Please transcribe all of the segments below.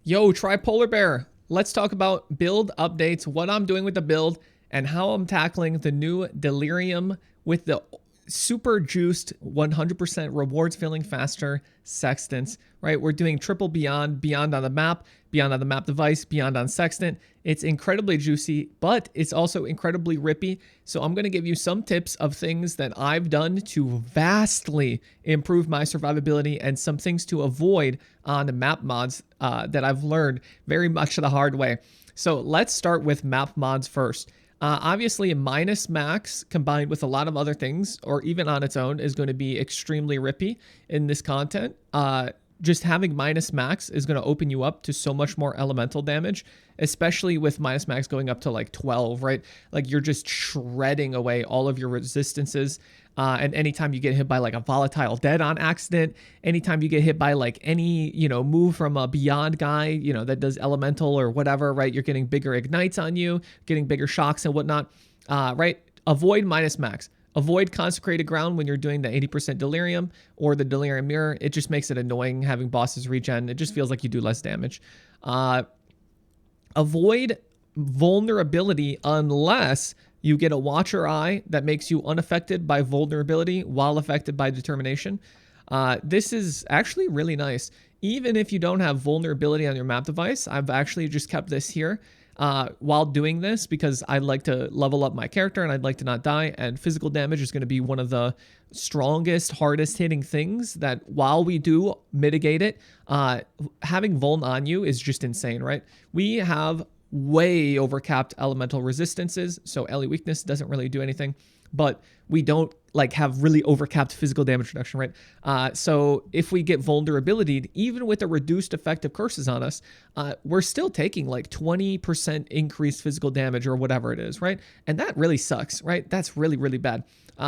Yo, Tripolar Bear. Let's talk about build updates, what I'm doing with the build, and how I'm tackling the new Delirium with the super juiced 100% rewards filling faster sextants, right? We're doing triple beyond on the map, beyond on the map device, beyond on sextant. It's incredibly juicy, but it's also incredibly rippy. So I'm going to give you some tips of things that I've done to vastly improve my survivability and some things to avoid on the map mods that I've learned very much the hard way. So let's start with map mods first. Obviously, minus max combined with a lot of other things, or even on its own, is going to be extremely rippy in this content. Just having minus max is going to open you up to so much more elemental damage, especially with minus max going up to like 12, right? Like you're just shredding away all of your resistances. And anytime you get hit by like a volatile dead on accident, anytime you get hit by like any, move from a beyond guy, that does elemental or whatever, right? You're getting bigger ignites on you, getting bigger shocks and whatnot, right? Avoid minus max. Avoid consecrated ground when you're doing the 80% delirium or the delirium mirror. It just makes it annoying having bosses regen. It just feels like you do less damage. Avoid vulnerability unless you get a watcher eye that makes you unaffected by vulnerability while affected by determination. This is actually really nice. Even if you don't have vulnerability on your map device, I've actually just kept this here while doing this because I'd like to level up my character and I'd like to not die. And physical damage is going to be one of the strongest, hardest hitting things that while we do mitigate it, having vuln on you is just insane, right? We have way overcapped elemental resistances, so Ellie weakness doesn't really do anything, but we don't like have really overcapped physical damage reduction, right? So if we get vulnerability, even with a reduced effect of curses on us, we're still taking like 20% increased physical damage or whatever it is, right? And that really sucks, right? That's really, really bad.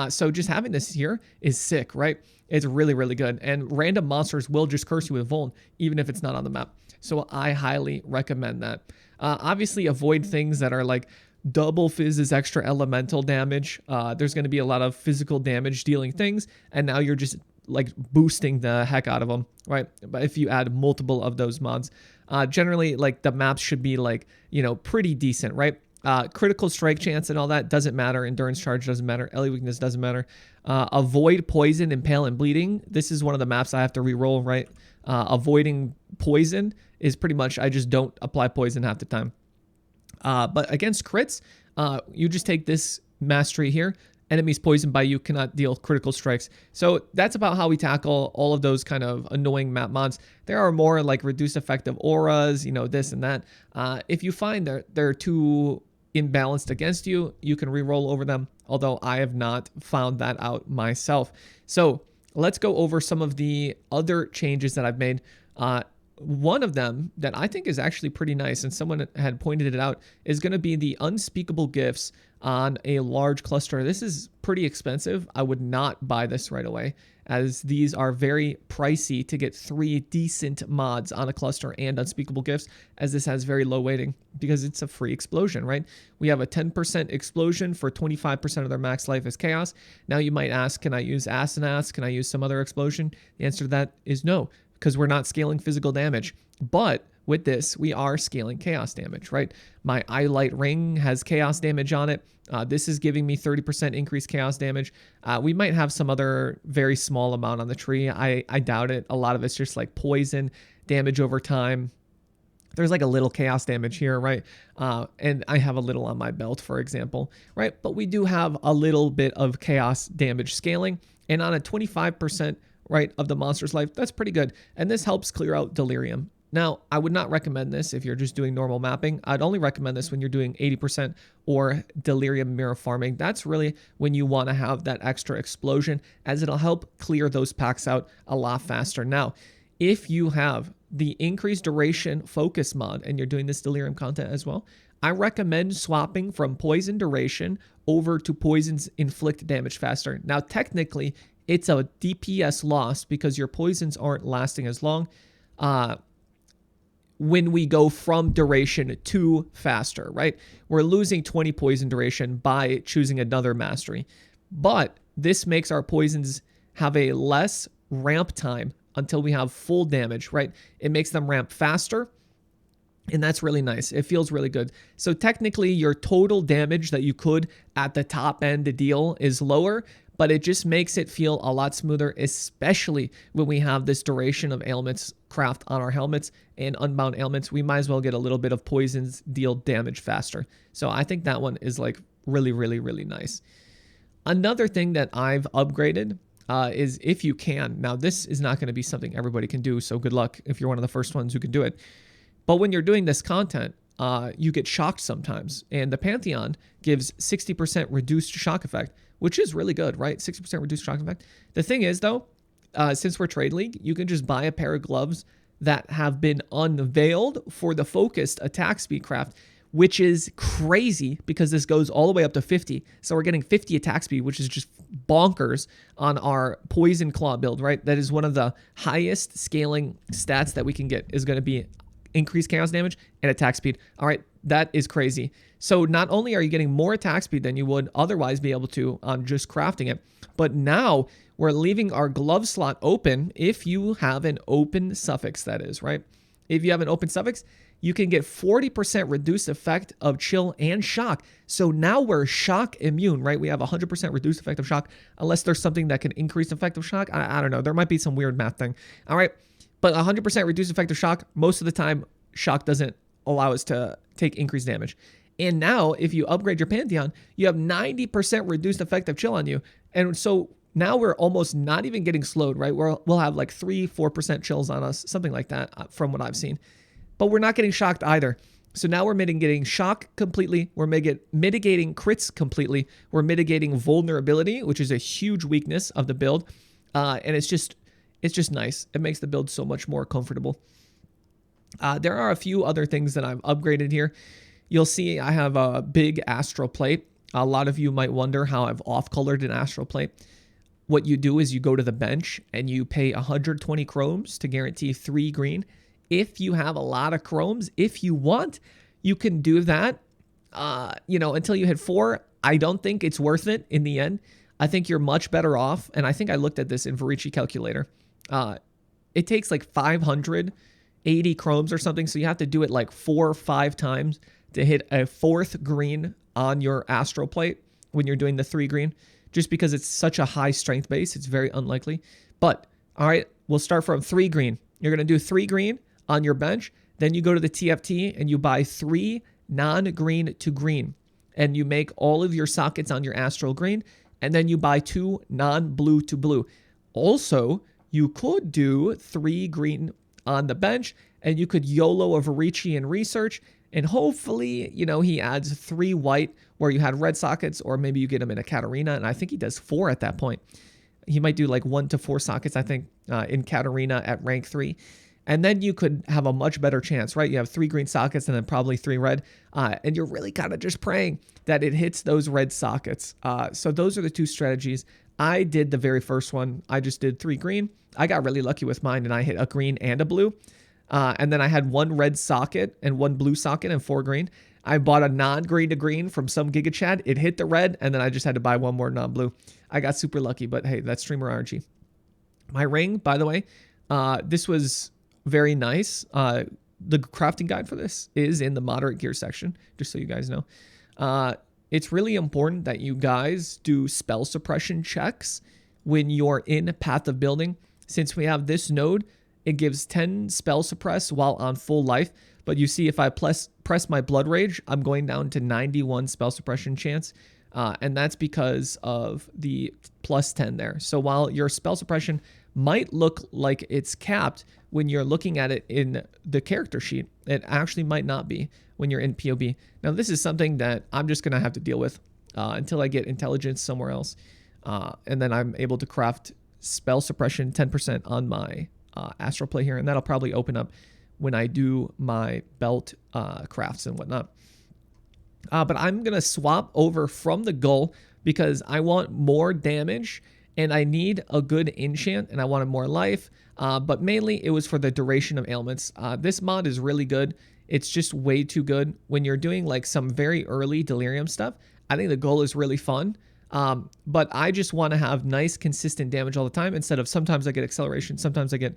So just having this here is sick, right? It's really, really good. And random monsters will just curse you with vuln, even if it's not on the map. So I highly recommend that. Obviously, avoid things that are like double fizz's extra elemental damage. There's going to be a lot of physical damage dealing things, and now you're just like boosting the heck out of them, right? But if you add multiple of those mods, generally like the maps should be like, pretty decent, right? Critical strike chance and all that doesn't matter. Endurance charge doesn't matter. Ellie weakness doesn't matter. Avoid poison, impale, and bleeding. This is one of the maps I have to reroll, right? Avoiding poison is pretty much I just don't apply poison half the time. But against crits, you just take this mastery here. Enemies poisoned by you cannot deal critical strikes. So that's about how we tackle all of those kind of annoying map mods. There are more like reduced effective auras, this and that. If you find they're too imbalanced against you, you can re-roll over them, although I have not found that out myself. So let's go over some of the other changes that I've made. One of them that I think is actually pretty nice, and someone had pointed it out, is going to be the unspeakable gifts on a large cluster. This is pretty expensive. I would not buy this right away, as these are very pricey to get 3 decent mods on a cluster and unspeakable gifts, as this has very low weighting because it's a free explosion, right? We have a 10% explosion for 25% of their max life as chaos. Now you might ask, can I use Asenath? Can I use some other explosion? The answer to that is no, because we're not scaling physical damage. But with this, we are scaling chaos damage, right? My eyelight ring has chaos damage on it. This is giving me 30% increased chaos damage. We might have some other very small amount on the tree. I doubt it. A lot of it's just like poison damage over time. There's like a little chaos damage here, right? And I have a little on my belt, for example, right? But we do have a little bit of chaos damage scaling. And on a 25%, right, of the monster's life, that's pretty good. And this helps clear out delirium. Now, I would not recommend this if you're just doing normal mapping. I'd only recommend this when you're doing 80% or delirium mirror farming. That's really when you want to have that extra explosion, as it'll help clear those packs out a lot faster. Now, if you have the increased duration focus mod and you're doing this delirium content as well, I recommend swapping from poison duration over to poisons inflict damage faster. Now, technically, it's a DPS loss because your poisons aren't lasting as long when we go from duration to faster, right? We're losing 20 poison duration by choosing another mastery. But this makes our poisons have a less ramp time until we have full damage, right? It makes them ramp faster, And that's really nice. It feels really good. So technically your total damage that you could at the top end deal is lower, but it just makes it feel a lot smoother, especially when we have this duration of ailments craft on our helmets and unbound ailments. We might as well get a little bit of poisons, deal damage faster. So I think that one is like really, really, really nice. Another thing that I've upgraded is if you can. Now this is not going to be something everybody can do, so good luck if you're one of the first ones who can do it. But when you're doing this content, you get shocked sometimes. And the Pantheon gives 60% reduced shock effect, which is really good, right? 60% reduced shock effect. The thing is, though, since we're Trade League, you can just buy a pair of gloves that have been unveiled for the focused attack speed craft, which is crazy because this goes all the way up to 50. So we're getting 50 attack speed, which is just bonkers on our Poison Claw build, right? That is one of the highest scaling stats that we can get, is going to be increased chaos damage and attack speed. All right, that is crazy. So not only are you getting more attack speed than you would otherwise be able to on just crafting it, but now we're leaving our glove slot open if you have an open suffix, that is, right? If you have an open suffix, you can get 40% reduced effect of chill and shock. So now we're shock immune, right? We have 100% reduced effect of shock, unless there's something that can increase effect of shock. I don't know. There might be some weird math thing. All right. But 100% reduced effect of shock, most of the time, shock doesn't allow us to take increased damage. And now, if you upgrade your Pantheon, you have 90% reduced effect of chill on you. And so now we're almost not even getting slowed, right? We'll have like 3-4% chills on us, something like that from what I've seen. But we're not getting shocked either. So now we're mitigating shock completely. We're mitigating crits completely. We're mitigating vulnerability, which is a huge weakness of the build. And it's just nice. It makes the build so much more comfortable. There are a few other things that I've upgraded here. You'll see I have a big astral plate. A lot of you might wonder how I've off-colored an astral plate. What you do is you go to the bench and you pay 120 chromes to guarantee 3 green. If you have a lot of chromes, if you want, you can do that, until you hit 4. I don't think it's worth it in the end. I think you're much better off, and I think I looked at this in Verici Calculator. It takes like 580 chromes or something, so you have to do it like 4 or 5 times to hit a 4th green on your astral plate when you're doing the 3 green, just because it's such a high strength base. It's very unlikely. But, all right, we'll start from 3 green. You're going to do 3 green on your bench, then you go to the TFT and you buy 3 non-green to green, and you make all of your sockets on your astral green, and then you buy 2 non-blue to blue. Also, you could do 3 green on the bench, and you could YOLO a Verici in research, and hopefully, he adds 3 white where you had red sockets, or maybe you get him in a Katarina, and I think he does 4 at that point. He might do like 1 to 4 sockets, I think, in Katarina at rank 3. And then you could have a much better chance, right? You have 3 green sockets and then probably 3 red. And you're really kind of just praying that it hits those red sockets. So those are the 2 strategies. I did the very first one. I just did 3 green. I got really lucky with mine, and I hit a green and a blue. And then I had 1 red socket and 1 blue socket and 4 green. I bought a non-green to green from some Giga Chad. It hit the red, and then I just had to buy 1 more non-blue. I got super lucky, but hey, that's streamer RNG. My ring, by the way, this was very nice. The crafting guide for this is in the moderate gear section, just so you guys know. It's really important that you guys do spell suppression checks when you're in Path of Building. Since we have this node, it gives 10 spell suppress while on full life. But you see, if I press my Blood Rage, I'm going down to 91 spell suppression chance. And that's because of the plus 10 there. So while your spell suppression might look like it's capped when you're looking at it in the character sheet, it actually might not be when you're in POB. Now, this is something that I'm just going to have to deal with until I get intelligence somewhere else. And then I'm able to craft spell suppression 10% on my astral play here. And that'll probably open up when I do my belt crafts and whatnot. But I'm going to swap over from the Gull because I want more damage and I need a good enchant and I wanted more life. But mainly it was for the duration of ailments. This mod is really good. It's just way too good. When you're doing like some very early delirium stuff, I think the Gull is really fun. But I just want to have nice, consistent damage all the time instead of sometimes I get acceleration, sometimes I get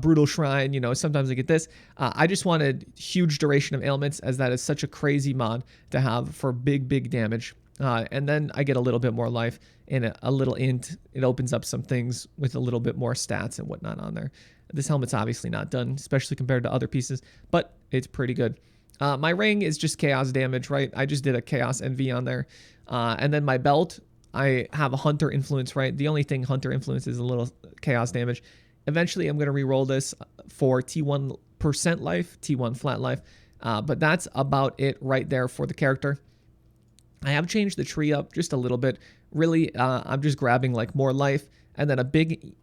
brutal shrine, you know, sometimes I get this. I just wanted huge duration of ailments, as that is such a crazy mod to have for big damage. And then I get a little bit more life and a little int. It opens up some things with a little bit more stats and whatnot on there. This helmet's obviously not done, especially compared to other pieces, but it's pretty good. My ring is just chaos damage, right? I just did a chaos NV on there. And then my belt, I have a hunter influence, right? The only thing hunter influence is a little chaos damage. Eventually, I'm going to re-roll this for T1% life, T1 flat life. But that's about it right there for the character. I have changed the tree up just a little bit. Really, I'm just grabbing like more life. And then a big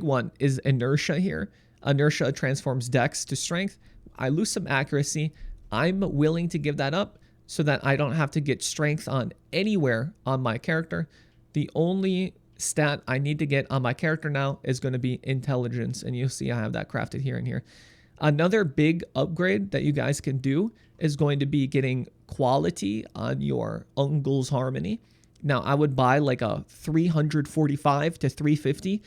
one is inertia here. Inertia transforms dex to strength. I lose some accuracy. I'm willing to give that up so that I don't have to get strength on anywhere on my character. The only stat I need to get on my character now is going to be intelligence. And you'll see I have that crafted here and here. Another big upgrade that you guys can do is going to be getting quality on your Uncle's Harmony. Now, I would buy like a 345 to 350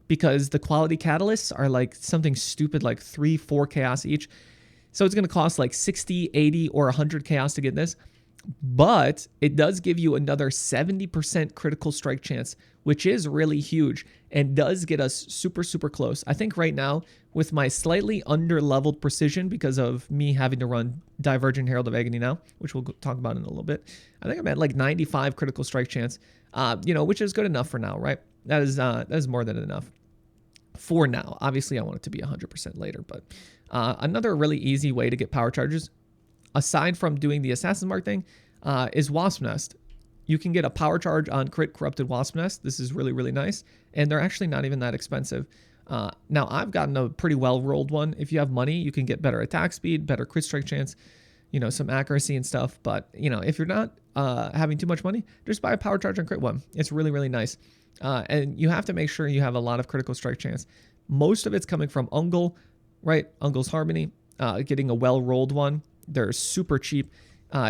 because the quality catalysts are like something stupid like 3-4 chaos each. So it's going to cost like 60, 80, or 100 chaos to get this. But it does give you another 70% critical strike chance, which is really huge and does get us super close. I think right now, with my slightly under-leveled precision because of me having to run Divergent Herald of Agony now, which we'll talk about in a little bit, I think I'm at like 95 critical strike chance, which is good enough for now, right? That is more than enough for now. Obviously, I want it to be 100% later, but another really easy way to get power charges, aside from doing the Assassin Mark thing, is Wasp Nest. You can get a power charge on Crit Corrupted Wasp Nest. This is really nice, and they're actually not even that expensive. Now, I've gotten a pretty well-rolled one. If you have money, you can get better attack speed, better crit strike chance, some accuracy and stuff. But, if you're not having too much money, just buy a power charge on Crit one. It's really nice. And you have to make sure you have a lot of critical strike chance. Most of it's coming from Uncle, right? Uncle's Harmony, getting a well-rolled one. They're super cheap.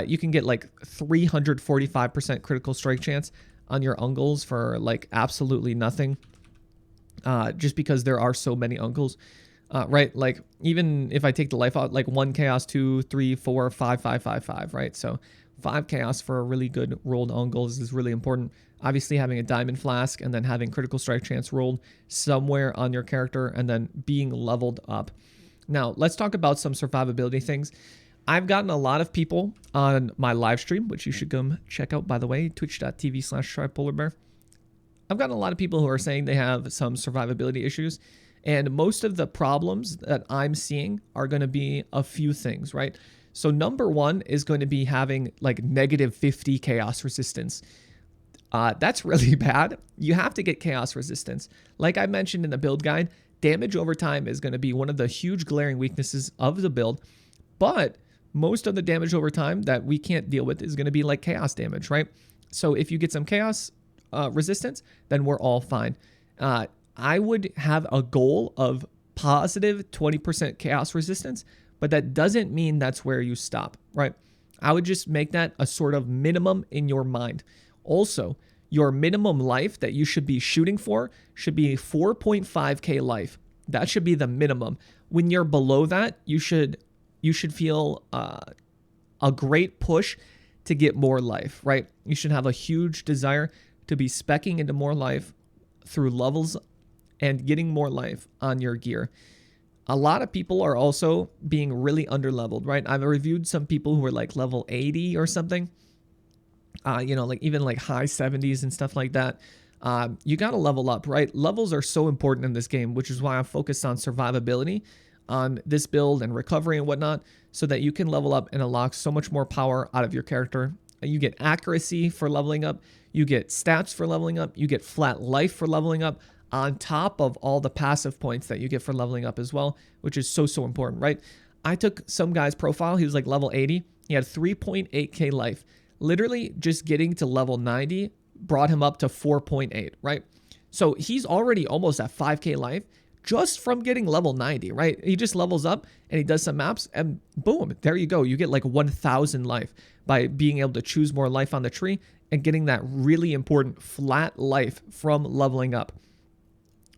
You can get like 345% critical strike chance on your Uncles for like absolutely nothing. Just because there are so many Uncles, right? Like even if I take the life out, like 1 chaos, 2, 3, 4, 5, 5, 5, 5, right? So 5 chaos for a really good rolled Uncles is really important. Obviously having a diamond flask and then having critical strike chance rolled somewhere on your character and then being leveled up. Now let's talk about some survivability things. I've gotten a lot of people on my live stream, which you should come check out, by the way, twitch.tv/tripolarbear. I've gotten a lot of people who are saying they have some survivability issues, and most of the problems that I'm seeing are going to be a few things, right? So number one is going to be having like -50 chaos resistance. That's really bad. You have to get chaos resistance. Like I mentioned in the build guide, damage over time is going to be one of the huge glaring weaknesses of the build, but most of the damage over time that we can't deal with is going to be like chaos damage, right? So if you get some chaos resistance, then we're all fine. I would have a goal of positive 20% chaos resistance, but that doesn't mean that's where you stop, right? I would just make that a sort of minimum in your mind. Also, your minimum life that you should be shooting for should be 4.5k life. That should be the minimum. When you're below that, you should feel a great push to get more life, right? You should have a huge desire to be speccing into more life through levels and getting more life on your gear. A lot of people are also being really underleveled, right? I've reviewed some people who are like level 80 or something, like even like high 70s and stuff like that. You got to level up, right? Levels are so important in this game, which is why I'm focused on survivability on this build and recovery and whatnot, so that you can level up and unlock so much more power out of your character. You get accuracy for leveling up, you get stats for leveling up, you get flat life for leveling up, on top of all the passive points that you get for leveling up as well, which is so important, right? I took some guy's profile, he was like level 80, he had 3.8k life. Literally just getting to level 90 brought him up to 4.8, right? So he's already almost at 5k life, just from getting level 90, right? He just levels up and he does some maps and boom, there you go. You get like 1,000 life by being able to choose more life on the tree and getting that really important flat life from leveling up.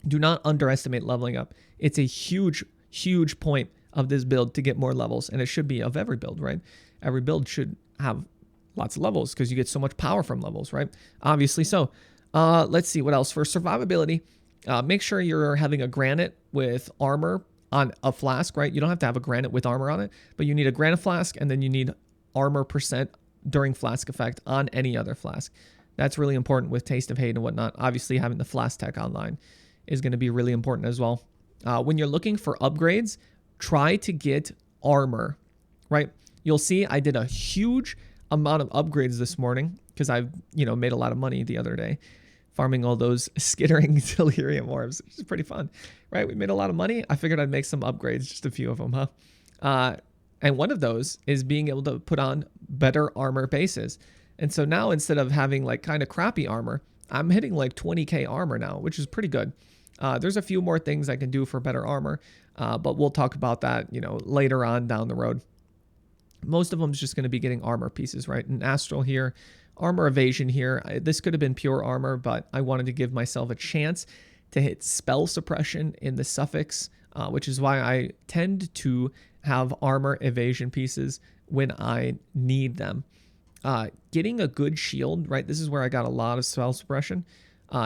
Do not underestimate leveling up. It's a huge, huge point of this build to get more levels, and it should be of every build, right? Every build should have lots of levels because you get so much power from levels, right? Obviously so. Let's see what else. For survivability, make sure you're having a granite with armor on a flask, right? You don't have to have a granite with armor on it, but you need a granite flask, and then you need armor percent during flask effect on any other flask. That's really important with Taste of Hate and whatnot. Obviously, having the flask tech online is going to be really important as well. When you're looking for upgrades, try to get armor, right? You'll see I did a huge amount of upgrades this morning because I've, made a lot of money the other day farming all those skittering delirium orbs, which is pretty fun, right? We made a lot of money. I figured I'd make some upgrades, just a few of them, huh? And one of those is being able to put on better armor bases. And so now instead of having like kind of crappy armor, I'm hitting like 20k armor now, which is pretty good. There's a few more things I can do for better armor, but we'll talk about that, later on down the road. Most of them is just going to be getting armor pieces, right? An astral here, armor evasion here. This could have been pure armor, but I wanted to give myself a chance to hit spell suppression in the suffix, which is why I tend to have armor evasion pieces when I need them. Getting a good shield, right? This is where I got a lot of spell suppression,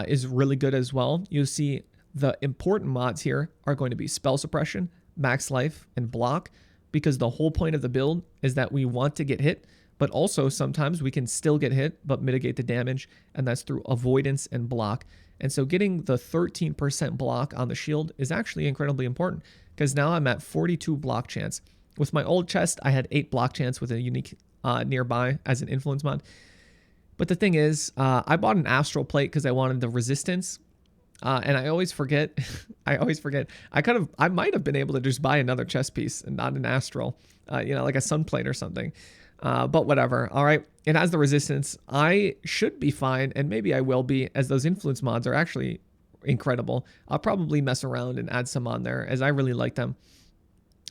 is really good as well. You'll see the important mods here are going to be spell suppression, max life, and block, because the whole point of the build is that we want to get hit, but also sometimes we can still get hit but mitigate the damage, and that's through avoidance and block. And so getting the 13% block on the shield is actually incredibly important, because now I'm at 42 block chance. With my old chest, I had 8 block chance with a unique nearby as an influence mod. But the thing is, I bought an astral plate because I wanted the resistance. And I always forget, I might have been able to just buy another chest piece and not an astral, like a sun plate or something. But whatever. All right. It has the resistance. I should be fine. And maybe I will be, as those influence mods are actually incredible. I'll probably mess around and add some on there, as I really like them.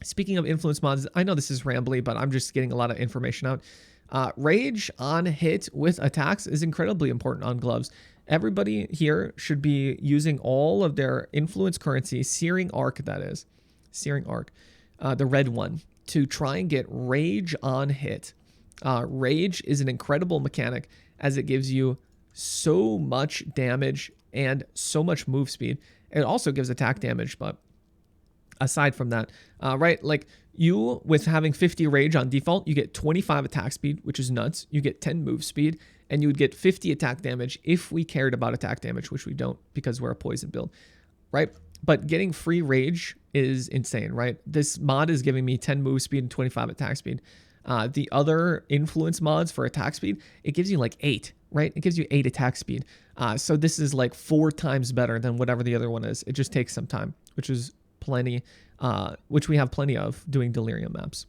Speaking of influence mods, I know this is rambly, but I'm just getting a lot of information out. Rage on hit with attacks is incredibly important on gloves. Everybody here should be using all of their influence currency, Searing Arc that is, Searing Arc, the red one, to try and get Rage on hit. Rage is an incredible mechanic as it gives you so much damage and so much move speed. It also gives attack damage, but aside from that, right, like you with having 50 Rage on default, you get 25 attack speed, which is nuts. You get 10 move speed, and you would get 50 attack damage if we cared about attack damage, which we don't because we're a poison build, right? But getting free Rage is insane, right? This mod is giving me 10 move speed and 25 attack speed. The other influence mods for attack speed, it gives you like 8, right? It gives you 8 attack speed. So this is like 4 times better than whatever the other one is. It just takes some time, which is plenty, which we have plenty of doing delirium maps.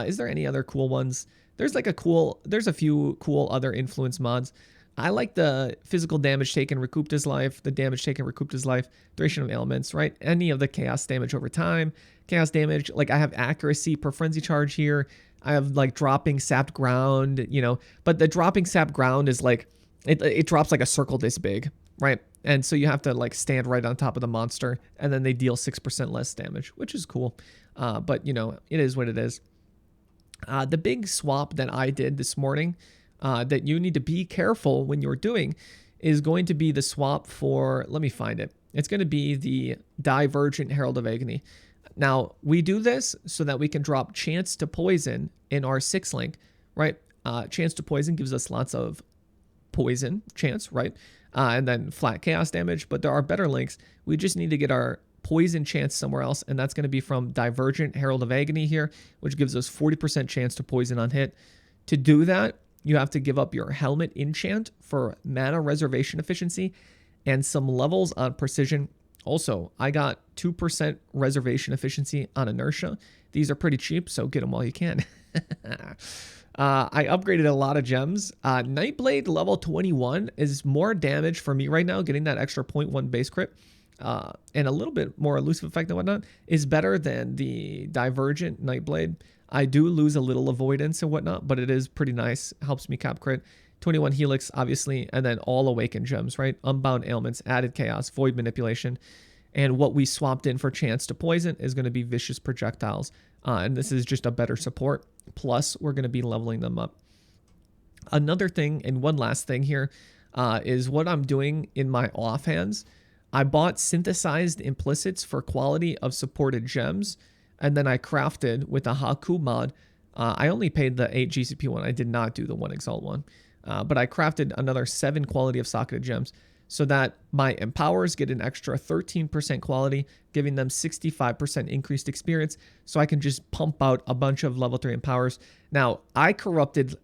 Is there any other cool ones? There's a few cool other influence mods. I like the physical damage taken recouped his life, the damage taken recouped his life, duration of ailments, right? Any of the chaos damage over time, chaos damage, like I have accuracy per frenzy charge here. I have like dropping sapped ground, but the dropping sapped ground is like, it drops like a circle this big, right? And so you have to like stand right on top of the monster, and then they deal 6% less damage, which is cool. But it is what it is. The big swap that I did this morning that you need to be careful when you're doing is going to be the swap for, let me find it. It's going to be the Divergent Herald of Agony. Now, we do this so that we can drop Chance to Poison in our 6 link, right? Chance to Poison gives us lots of poison chance, right? And then flat chaos damage, but there are better links. We just need to get our poison chance somewhere else, and that's going to be from Divergent Herald of Agony here, which gives us 40% chance to poison on hit. To do that, you have to give up your helmet enchant for mana reservation efficiency and some levels on precision. Also, I got 2% reservation efficiency on inertia. These are pretty cheap, so get them while you can. I upgraded a lot of gems. Nightblade level 21 is more damage for me right now, getting that extra 0.1 base crit. And a little bit more elusive effect and whatnot is better than the Divergent Nightblade. I do lose a little avoidance and whatnot, but it is pretty nice. Helps me cap crit. 21 Helix, obviously, and then all Awakened gems, right? Unbound Ailments, Added Chaos, Void Manipulation. And what we swapped in for Chance to Poison is going to be Vicious Projectiles. And this is just a better support. Plus, we're going to be leveling them up. Another thing, and one last thing here, is what I'm doing in my offhands. I bought synthesized implicits for quality of supported gems, and then I crafted with a Haku mod. I only paid the 8 GCP one. I did not do the 1 Exalt one. But I crafted another 7 quality of socketed gems so that my empowers get an extra 13% quality, giving them 65% increased experience, so I can just pump out a bunch of level 3 empowers. Now, I corrupted...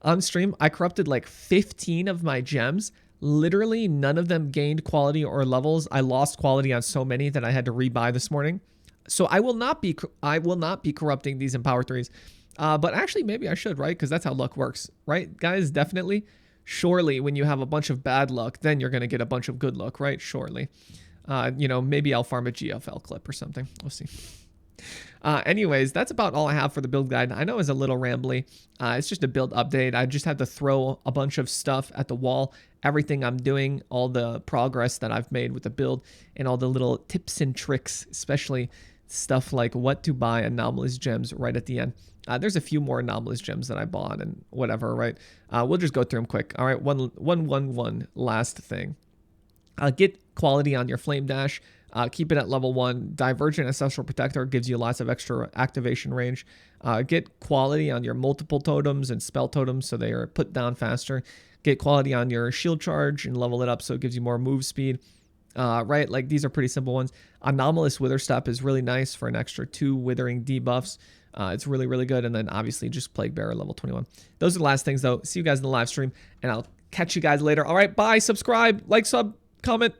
On stream, I corrupted like 15 of my gems. Literally, none of them gained quality or levels. I lost quality on so many that I had to rebuy this morning. So I will not be corrupting these Empower 3s. But actually, maybe I should, right? Because that's how luck works, right? Guys, definitely. Surely, when you have a bunch of bad luck, then you're going to get a bunch of good luck, right? Surely. You know, maybe I'll farm a GFL clip or something. We'll see. Anyways, that's about all I have for the build guide. I know it's a little rambly. It's just a build update. I just had to throw a bunch of stuff at the wall. Everything I'm doing, all the progress that I've made with the build, and all the little tips and tricks, especially stuff like what to buy anomalous gems right at the end. There's a few more anomalous gems that I bought and whatever, right? We'll just go through them quick. All right, one last thing. Get quality on your flame dash. Keep it at level 1. Divergent Ancestral Protector gives you lots of extra activation range. Get quality on your multiple totems and spell totems so they are put down faster. Get quality on your shield charge and level it up so it gives you more move speed. Right, like these are pretty simple ones. Anomalous Wither Step is really nice for an extra 2 withering debuffs. It's really, really good. And then obviously just Plague Bearer level 21. Those are the last things though. See you guys in the live stream and I'll catch you guys later. All right, bye, subscribe, like, sub, comment.